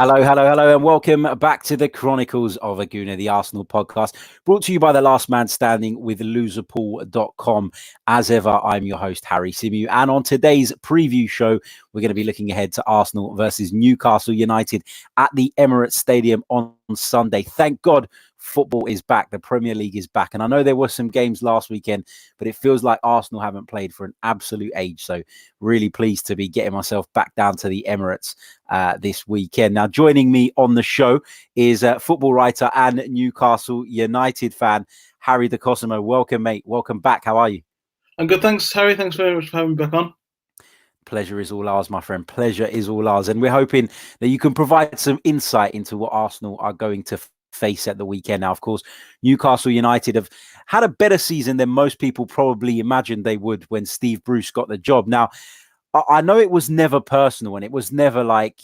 Hello, and welcome back to the Chronicles of a Gooner, the Arsenal podcast, brought to you by the Last Man Standing with loserpool.com. As ever, I'm your host, Harry Symeou, and on today's preview show, we're going to be looking ahead to Arsenal versus Newcastle United at the Emirates Stadium on Sunday. Thank God football is back. The Premier League is back. And I know there were some games last weekend, but it feels like Arsenal haven't played for an absolute age. So really pleased to be getting myself back down to the Emirates this weekend. Now, joining me on the show is football writer and Newcastle United fan, Harry Decosemo. Welcome, mate. Welcome back. How are you? I'm good. Thanks, Harry. Thanks very much for having me back on. Pleasure is all ours, my friend. Pleasure is all ours. And we're hoping that you can provide some insight into what Arsenal are going to face at the weekend. Now, of course, Newcastle United have had a better season than most people probably imagined they would when Steve Bruce got the job. Now, I know it was never personal and it was never like,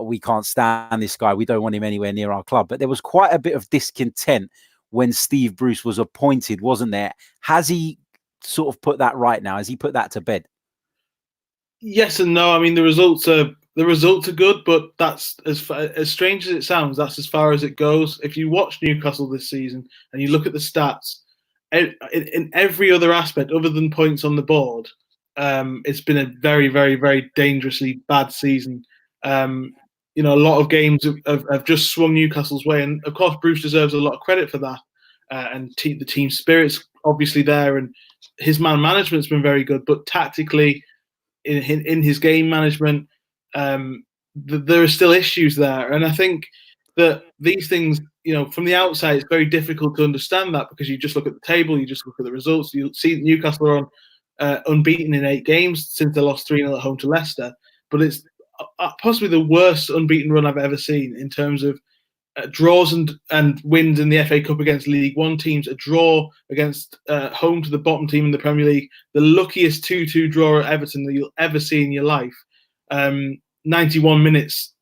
we can't stand this guy. We don't want him anywhere near our club. But there was quite a bit of discontent when Steve Bruce was appointed, wasn't there? Has he sort of put that right now? Has he put that to bed? Yes and no. I mean, the results are good, but that's as strange as it sounds. That's as far as it goes. If you watch Newcastle this season and you look at the stats, in every other aspect other than points on the board, it's been a very, very, very dangerously bad season. A lot of games have just swung Newcastle's way, and of course, Bruce deserves a lot of credit for that. And the team spirit's obviously there, and his man management's been very good, but tactically, in his game management, there are still issues there. And I think that these things, from the outside, it's very difficult to understand that because you just look at the table, you just look at the results. You see Newcastle are on unbeaten in 8 games since they lost 3-0 at home to Leicester. But it's possibly the worst unbeaten run I've ever seen in terms of draws and wins in the FA Cup against League One teams, a draw against home to the bottom team in the Premier League, the luckiest 2-2 draw at Everton that you'll ever see in your life. 91 minutes,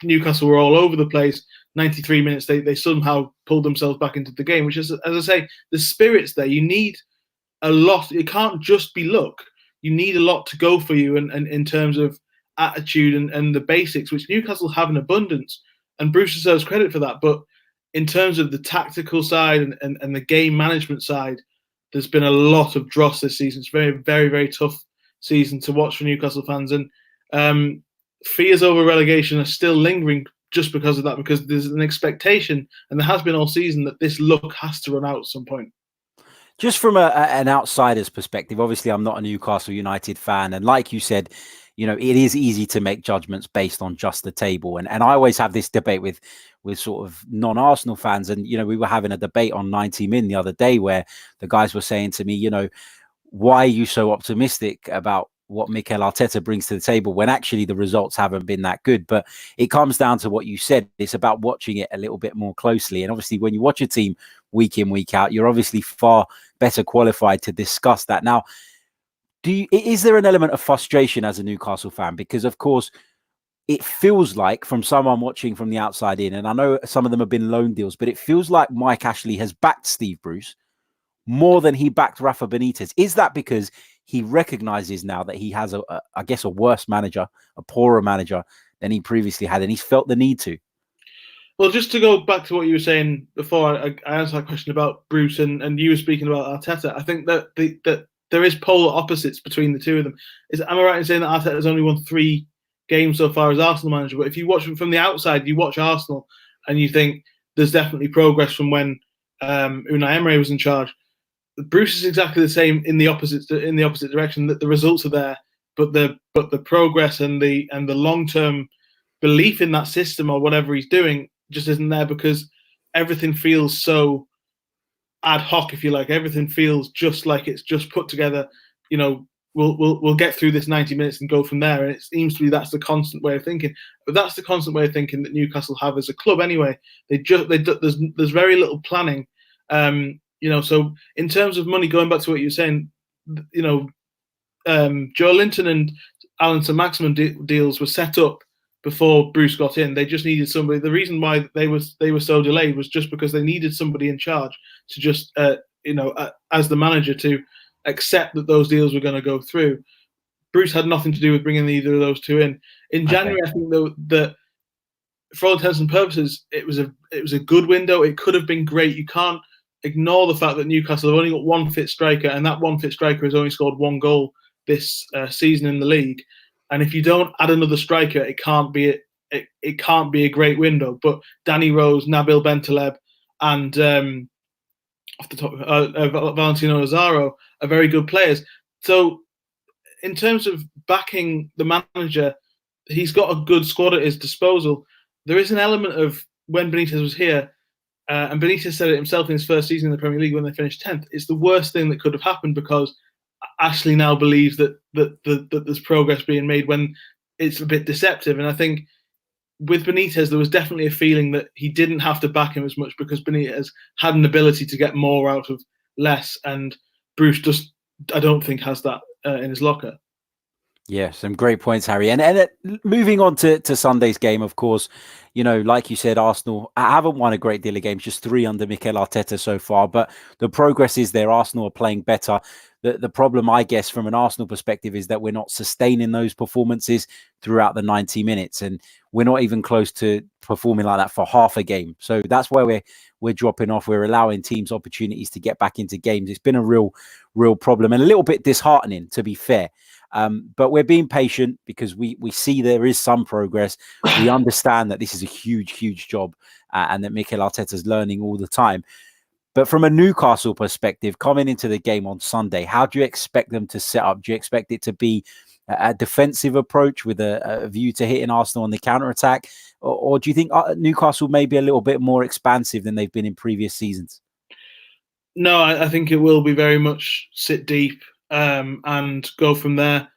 Newcastle were all over the place. 93 minutes, they somehow pulled themselves back into the game, which is, as I say, the spirit's there. You need a lot. It can't just be luck. You need a lot to go for you and in terms of attitude and the basics, which Newcastle have in abundance. And Bruce deserves credit for that. But in terms of the tactical side and the game management side, there's been a lot of dross this season. It's a very, very, very tough season to watch for Newcastle fans. And fears over relegation are still lingering just because of that, because there's an expectation, and there has been all season, that this luck has to run out at some point. Just from an outsider's perspective, obviously I'm not a Newcastle United fan. And like you said, it is easy to make judgments based on just the table. And I always have this debate with sort of non-Arsenal fans. And, we were having a debate on 90 Min the other day where the guys were saying to me, why are you so optimistic about what Mikel Arteta brings to the table when actually the results haven't been that good? But it comes down to what you said. It's about watching it a little bit more closely. And obviously when you watch a team week in, week out, you're obviously far better qualified to discuss that. Now, is there an element of frustration as a Newcastle fan? Because, of course, it feels like, from someone watching from the outside in, and I know some of them have been loan deals, but it feels like Mike Ashley has backed Steve Bruce more than he backed Rafa Benitez. Is that because he recognizes now that he has, a worse manager, a poorer manager than he previously had, and he's felt the need to? Well, just to go back to what you were saying before, I answered that question about Bruce and you were speaking about Arteta. I think that that there is polar opposites between the two of them. Am I right in saying that Arteta has only won 3 games so far as Arsenal manager? But if you watch from the outside, you watch Arsenal and you think there's definitely progress from when Unai Emery was in charge. Bruce is exactly the same in the opposite direction. That the results are there, but the progress and the long-term belief in that system or whatever he's doing just isn't there, because everything feels so ad hoc, if you like. Everything feels just like it's just put together. We'll get through this 90 minutes and go from there. And it seems to be that's the constant way of thinking. But that's the constant way of thinking that Newcastle have as a club anyway. There's very little planning. So in terms of money, going back to what you were saying, Joe Linton and Alan Saint-Maximin deals were set up before Bruce got in. They just needed somebody. The reason why they were so delayed was just because they needed somebody in charge to just, as the manager, to accept that those deals were going to go through. Bruce had nothing to do with bringing either of those two in. In January, I think that for all intents and purposes, it was a good window. It could have been great. You can't ignore the fact that Newcastle have only got one fit striker, and that one fit striker has only scored one goal this season in the league. And if you don't add another striker, it can't be a great window. But Danny Rose, Nabil Bentaleb, and off the top, Valentino Lazaro are very good players. So, in terms of backing the manager, he's got a good squad at his disposal. There is an element of when Benitez was here, and Benitez said it himself in his first season in the Premier League when they finished 10th. It's the worst thing that could have happened because Ashley now believes that there's progress being made when it's a bit deceptive. And I think with Benitez, there was definitely a feeling that he didn't have to back him as much because Benitez had an ability to get more out of less. And Bruce just, I don't think, has that in his locker. Yeah, some great points, Harry. And moving on to Sunday's game, of course, like you said, Arsenal haven't won a great deal of games, just 3 under Mikel Arteta so far. But the progress is there. Arsenal are playing better. The problem, I guess, from an Arsenal perspective is that we're not sustaining those performances throughout the 90 minutes. And we're not even close to performing like that for half a game. So that's where we're dropping off. We're allowing teams opportunities to get back into games. It's been a real problem and a little bit disheartening, to be fair. But we're being patient because we see there is some progress. We understand that this is a huge job and that Mikel Arteta is learning all the time. But from a Newcastle perspective, coming into the game on Sunday, how do you expect them to set up? Do you expect it to be a defensive approach with a view to hitting Arsenal on the counter-attack? Or do you think Newcastle may be a little bit more expansive than they've been in previous seasons? No, I think it will be very much sit deep and go from there.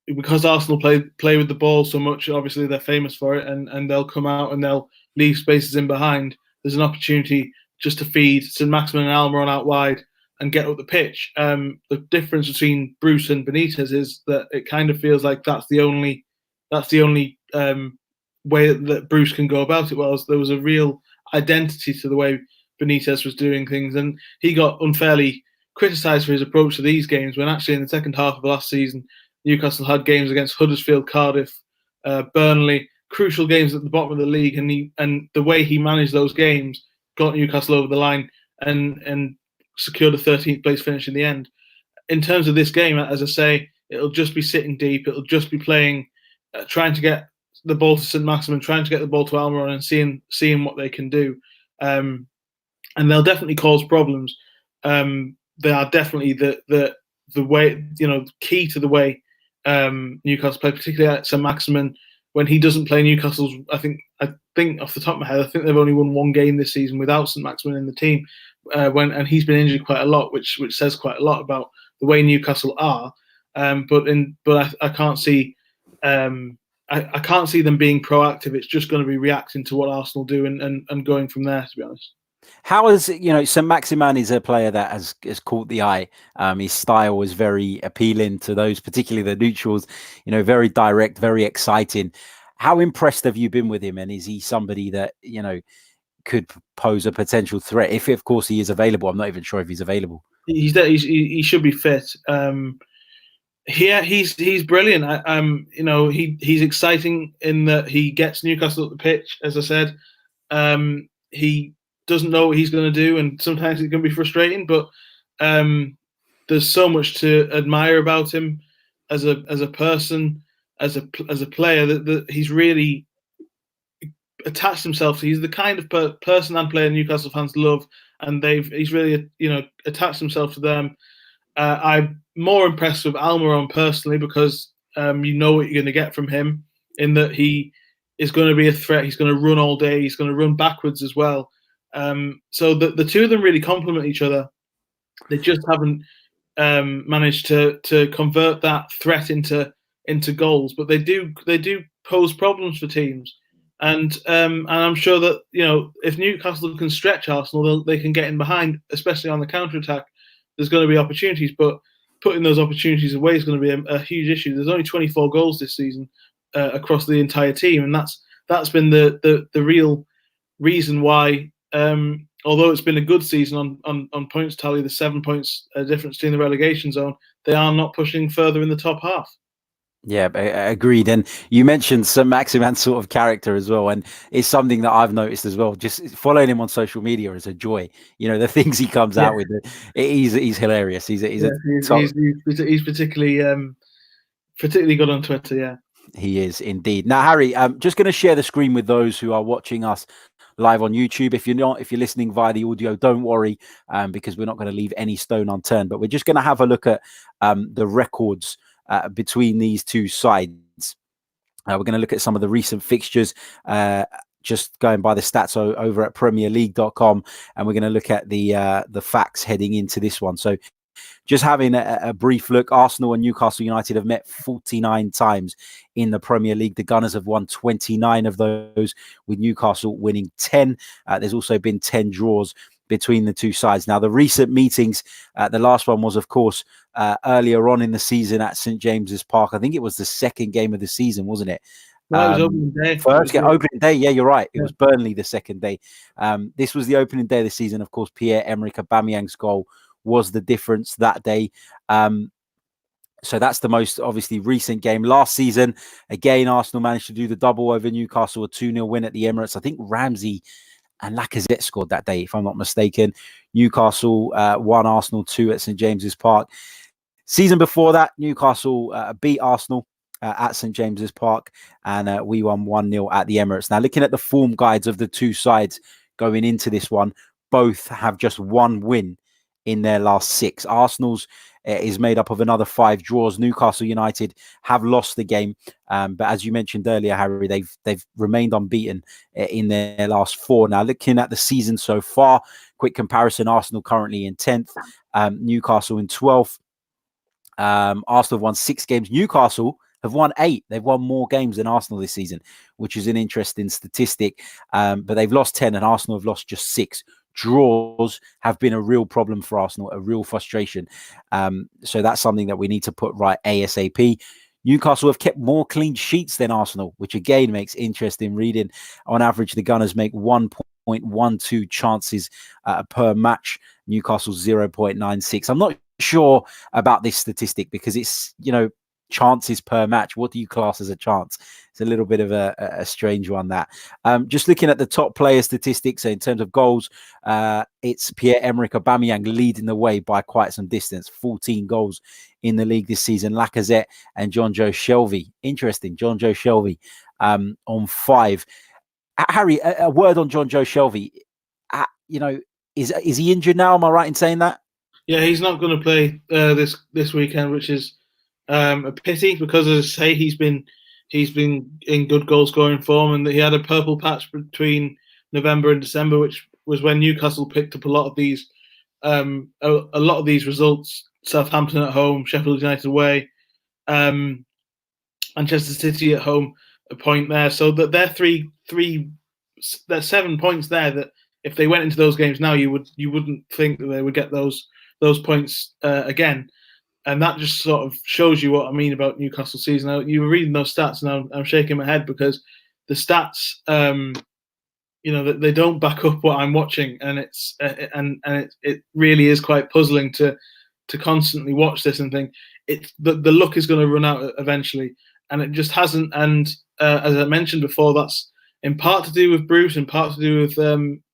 Because Arsenal play with the ball so much, obviously they're famous for it, and they'll come out and they'll leave spaces in behind. There's an opportunity just to feed St Maximin and Almiron out wide and get up the pitch. The difference between Bruce and Benitez is that it kind of feels like that's the only way that Bruce can go about it. Whereas there was a real identity to the way Benitez was doing things, and he got unfairly criticised for his approach to these games when actually in the second half of last season, Newcastle had games against Huddersfield, Cardiff, Burnley, crucial games at the bottom of the league, and the way he managed those games got Newcastle over the line and secured a 13th place finish in the end. In terms of this game, as I say, it'll just be sitting deep. It'll just be playing, trying to get the ball to St Maximin, trying to get the ball to Almiron, and seeing what they can do. And they'll definitely cause problems. They are definitely the way, key to the way Newcastle play, particularly at St Maximin. When he doesn't play, Newcastle's, I think off the top of my head, I think they've only won one game this season without St Maximin in the team. And he's been injured quite a lot, which says quite a lot about the way Newcastle are. But I can't see I can't see them being proactive. It's just going to be reacting to what Arsenal do and going from there, to be honest. How is St Maximin is a player that has caught the eye. His style was very appealing to those, particularly the neutrals. Very direct, very exciting. How impressed have you been with him? And is he somebody that could pose a potential threat if, of course, he is available? I'm not even sure if he's available. He should be fit. Yeah, he's brilliant. He's exciting in that he gets Newcastle at the pitch. As I said, he doesn't know what he's going to do, and sometimes it can be frustrating. But there's so much to admire about him as a person, as a player that he's really attached himself to. He's the kind of person and player Newcastle fans love, and he's really attached himself to them. I'm more impressed with Almiron personally because you know what you're going to get from him, in that he is going to be a threat. He's going to run all day. He's going to run backwards as well. So the two of them really complement each other. They just haven't managed to convert that threat into goals, but they do pose problems for teams. And I'm sure that if Newcastle can stretch Arsenal, they can get in behind, especially on the counter attack. There's going to be opportunities, but putting those opportunities away is going to be a huge issue. There's only 24 goals this season across the entire team, and that's been the real reason why. Although it's been a good season on points tally, the 7 points difference between the relegation zone, they are not pushing further in the top half. Yeah, agreed. And you mentioned Saint-Maximin's sort of character as well, and it's something that I've noticed as well. Just following him on social media is a joy. You know, the things he comes Yeah, out with, he's hilarious. He's yeah, a top. he's particularly good on Twitter. Yeah. He is indeed. Now, Harry, I'm just going to share the screen with those who are watching us live on YouTube. If you're listening via the audio, don't worry, because we're not going to leave any stone unturned. But we're just going to have a look at the records between these two sides. We're going to look at some of the recent fixtures, just going by the stats over at PremierLeague.com, and we're going to look at the facts heading into this one. So just having a brief look, Arsenal and Newcastle United have met 49 times in the Premier League. The Gunners have won 29 of those, with Newcastle winning 10. There's also been 10 draws between the two sides. Now, the recent meetings, the last one was, of course, earlier on in the season at St. James's Park. I think it was the second game of the season, wasn't it? No, it was opening day. First game, opening day. Yeah, you're right. It was Burnley the second day. This was the opening day of the season. Of course, Pierre-Emerick Aubameyang's goal was the difference that day. So that's the most obviously recent game. Last season, again, Arsenal managed to do the double over Newcastle, a 2-0 win at the Emirates. I think Ramsey and Lacazette scored that day, if I'm not mistaken. Newcastle 1, Arsenal 2 at St. James's Park. Season before that, Newcastle beat Arsenal at St. James's Park, and we won 1-0 at the Emirates. Now, looking at the form guides of the two sides going into this one, both have just one win in their last 6. Arsenal's is made up of another 5 draws. Newcastle United have lost the game, but as you mentioned earlier, Harry, they've remained unbeaten in their last 4. Now, looking at the season so far, quick comparison: Arsenal currently in 10th, Newcastle in 12th. Arsenal have won 6 games. Newcastle have won 8. They've won more games than Arsenal this season, which is an interesting statistic. But they've lost 10 and Arsenal have lost just 6. Draws have been a real problem for Arsenal, a real frustration. So that's something that we need to put right ASAP. Newcastle have kept more clean sheets than Arsenal, which again makes interesting reading. On average, the Gunners make 1.12 chances per match. Newcastle 0.96. I'm not sure about this statistic because it's, chances per match. What do you class as a chance? It's a little bit of a strange one, that. Just looking at the top player statistics, so in terms of goals, it's Pierre-Emerick Aubameyang leading the way by quite some distance, 14 goals in the league this season. Lacazette and Jonjo Shelvey. Interesting, Jonjo Shelvey on 5. Harry, a word on Jonjo Shelvey. Is he injured now? Am I right in saying that? Yeah, he's not going to play this weekend, which is a pity because, as I say, he's been in good goal scoring form, and he had a purple patch between November and December, which was when Newcastle picked up a lot of these results. Southampton at home, Sheffield United away, Manchester City at home, a point there. So that there's 7 points there that if they went into those games now, you wouldn't think that they would get those points again. And that just sort of shows you what I mean about Newcastle season. You were reading those stats, and I'm shaking my head because the stats, they don't back up what I'm watching, and it really is quite puzzling to constantly watch this and think the luck is going to run out eventually, and it just hasn't. And as I mentioned before, that's in part to do with Bruce, in part to do with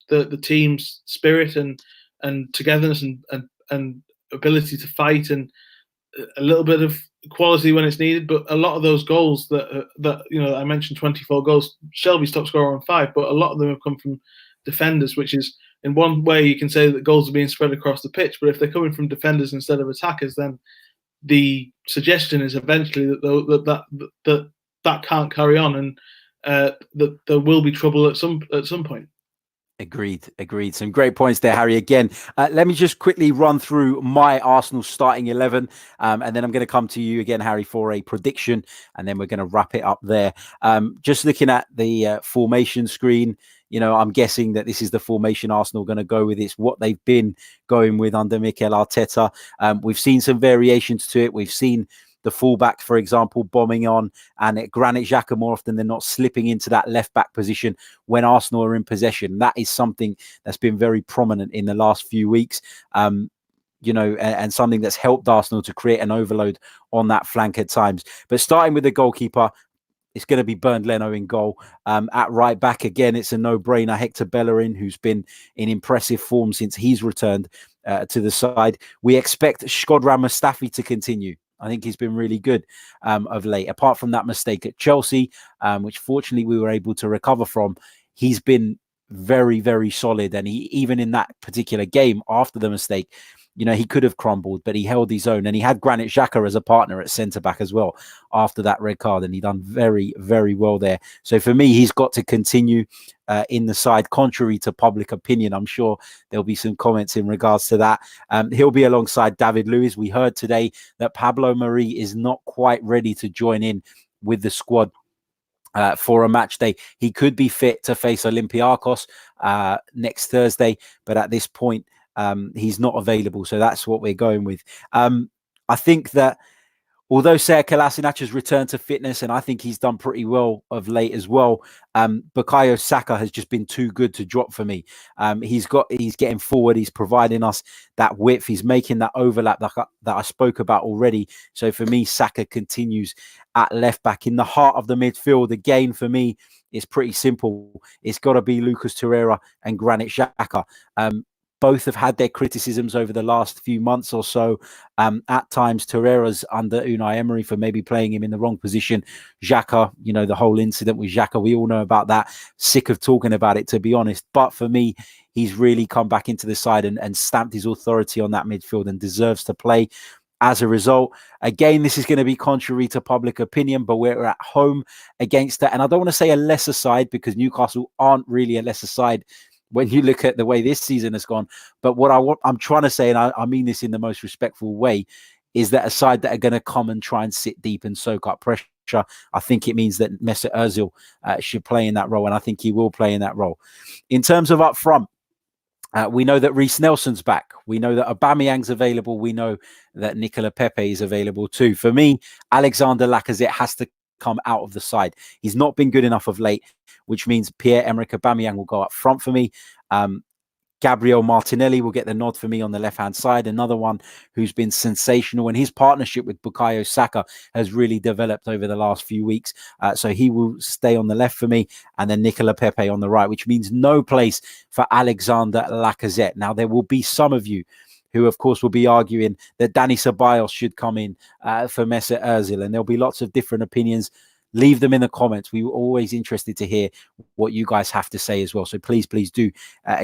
the team's spirit and togetherness and ability to fight, and a little bit of quality when it's needed. But a lot of those goals that I mentioned, 24 goals, Shelby's top scorer on 5, but a lot of them have come from defenders, which is, in one way, you can say that goals are being spread across the pitch. But if they're coming from defenders instead of attackers, then the suggestion is eventually that can't carry on, and that there will be trouble at some point. Agreed. Some great points there, Harry. Again, let me just quickly run through my Arsenal starting 11, and then I'm going to come to you again, Harry, for a prediction, and then we're going to wrap it up there. Just looking at the formation screen, I'm guessing that this is the formation Arsenal are going to go with. It's what they've been going with under Mikel Arteta. We've seen some variations to it. We've seen the fullback, for example, bombing on, and Granit Xhaka more often than not slipping into that left back position when Arsenal are in possession. That is something that's been very prominent in the last few weeks. and something that's helped Arsenal to create an overload on that flank at times. But starting with the goalkeeper, it's going to be Bernd Leno in goal. At right back, again, it's a no-brainer. Hector Bellerin, who's been in impressive form since he's returned to the side. We expect Shkodran Mustafi to continue. I think he's been really good of late. Apart from that mistake at Chelsea, which fortunately we were able to recover from, he's been very, very solid. And he, even in that particular game after the mistake, he could have crumbled, but he held his own. And he had Granit Xhaka as a partner at centre-back as well after that red card. And he done very, very well there. So for me, he's got to continue in the side, contrary to public opinion. I'm sure there'll be some comments in regards to that. He'll be alongside David Luiz. We heard today that Pablo Mari is not quite ready to join in with the squad for a match day. He could be fit to face Olympiacos next Thursday, but at this point, he's not available. So that's what we're going with. I think that although Sead Kolasinac has returned to fitness, and I think he's done pretty well of late as well, Bukayo Saka has just been too good to drop for me. He's getting forward. He's providing us that width. He's making that overlap that I spoke about already. So for me, Saka continues at left back in the heart of the midfield. Again, for me, it's pretty simple. It's got to be Lucas Torreira and Granit Xhaka. Both have had their criticisms over the last few months or so. At times, Torreira's under Unai Emery for maybe playing him in the wrong position. Xhaka, the whole incident with Xhaka, we all know about that. Sick of talking about it, to be honest. But for me, he's really come back into the side and stamped his authority on that midfield and deserves to play. As a result, again, this is going to be contrary to public opinion, but we're at home against that. And I don't want to say a lesser side, because Newcastle aren't really a lesser side when you look at the way this season has gone. But what I'm trying to say, and I mean this in the most respectful way, is that a side that are going to come and try and sit deep and soak up pressure, I think it means that Mesut Ozil should play in that role, and I think he will play in that role. In terms of up front, we know that Reece Nelson's back. We know that Aubameyang's available. We know that Nicola Pepe is available too. For me, Alexander Lacazette has to come out of the side. He's not been good enough of late, which means Pierre-Emerick Aubameyang will go up front for me. Gabriel Martinelli will get the nod for me on the left-hand side. Another one who's been sensational, and his partnership with Bukayo Saka has really developed over the last few weeks. So he will stay on the left for me, and then Nicola Pepe on the right, which means no place for Alexander Lacazette. Now, there will be some of you who, of course, will be arguing that Dani Ceballos should come in for Mesut Ozil, and there'll be lots of different opinions. Leave them in the comments. We were always interested to hear what you guys have to say as well. So please do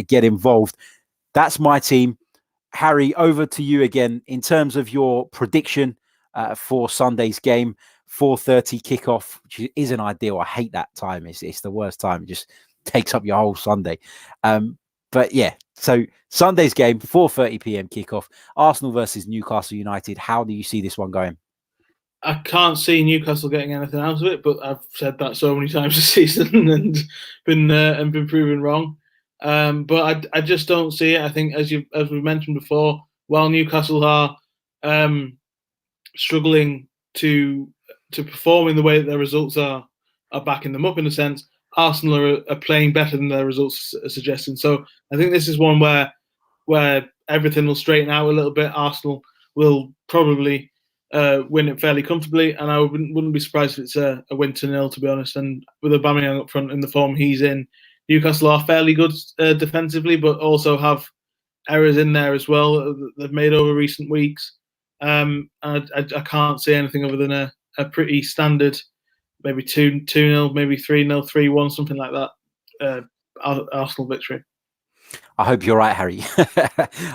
get involved. That's my team. Harry, over to you again. In terms of your prediction for Sunday's game, 4:30 kickoff, which isn't ideal. I hate that time. It's the worst time. It just takes up your whole Sunday. But yeah, so Sunday's game, 4:30 p.m. kickoff, Arsenal versus Newcastle United. How do you see this one going? I can't see Newcastle getting anything out of it, but I've said that so many times this season and been proven wrong. But I just don't see it. I think, as we've mentioned before, while Newcastle are struggling to perform in the way that their results are backing them up, in a sense, Arsenal are playing better than their results are suggesting. So I think this is one where everything will straighten out a little bit. Arsenal will probably win it fairly comfortably, and I wouldn't be surprised if it's a win to 0, to be honest. And with Aubameyang up front in the form he's in, Newcastle are fairly good defensively, but also have errors in there as well that they've made over recent weeks. I can't see anything other than a pretty standard, maybe 2-0, maybe 3-0, 3-1, something like that. Arsenal victory. I hope you're right, Harry.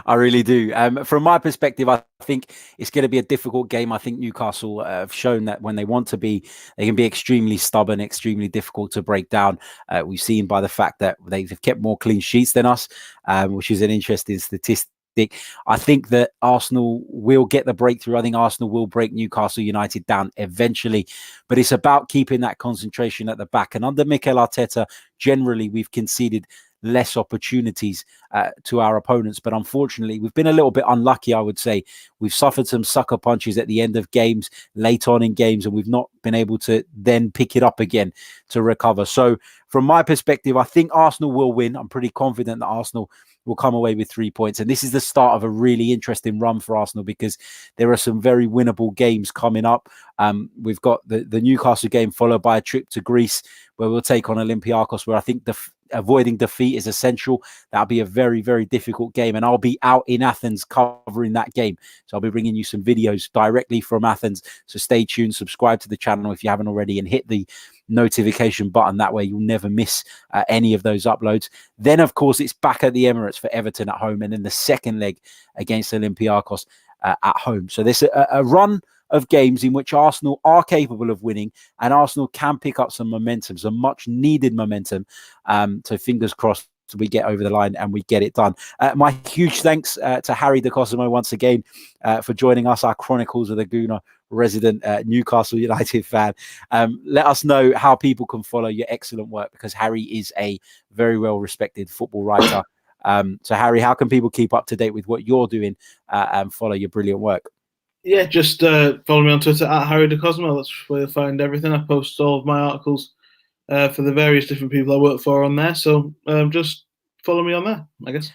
I really do. From my perspective, I think it's going to be a difficult game. I think Newcastle have shown that when they want to be, they can be extremely stubborn, extremely difficult to break down. We've seen by the fact that they've kept more clean sheets than us, which is an interesting statistic. I think that Arsenal will get the breakthrough. I think Arsenal will break Newcastle United down eventually, but it's about keeping that concentration at the back. And under Mikel Arteta, generally, we've conceded less opportunities to our opponents, but unfortunately we've been a little bit unlucky. I would say we've suffered some sucker punches at the end of games, late on in games, and we've not been able to then pick it up again to recover. So from my perspective, I think Arsenal will win. I'm pretty confident that Arsenal we'll come away with 3 points. And this is the start of a really interesting run for Arsenal, because there are some very winnable games coming up. We've got the Newcastle game, followed by a trip to Greece, where we'll take on Olympiacos, where I think avoiding defeat is essential. That'll be a very, very difficult game. And I'll be out in Athens covering that game. So I'll be bringing you some videos directly from Athens. So stay tuned, subscribe to the channel if you haven't already, and hit the notification button. That way you'll never miss any of those uploads. Then, of course, it's back at the Emirates for Everton at home, and then the second leg against Olympiacos at home. So there's a run of games in which Arsenal are capable of winning, and Arsenal can pick up some momentum, some much needed momentum. So fingers crossed we get over the line and we get it done. My huge thanks to Harry Decosemo once again for joining us, our Chronicles of the Gooner resident Newcastle United fan. Let us know how people can follow your excellent work, because Harry is a very well respected football writer. So Harry, how can people keep up to date with what you're doing and follow your brilliant work? Yeah, just follow me on Twitter at Harry Decosemo. That's where you'll find everything. I post all of my articles for the various different people I work for on there. So just follow me on there, I guess.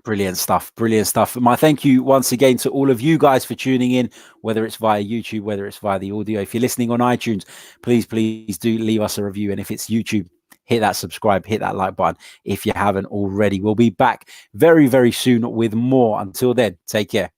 Brilliant stuff. Brilliant stuff. My thank you once again to all of you guys for tuning in, whether it's via YouTube, whether it's via the audio. If you're listening on iTunes, please do leave us a review. And if it's YouTube, hit that subscribe, hit that like button if you haven't already. We'll be back very, very soon with more. Until then, take care.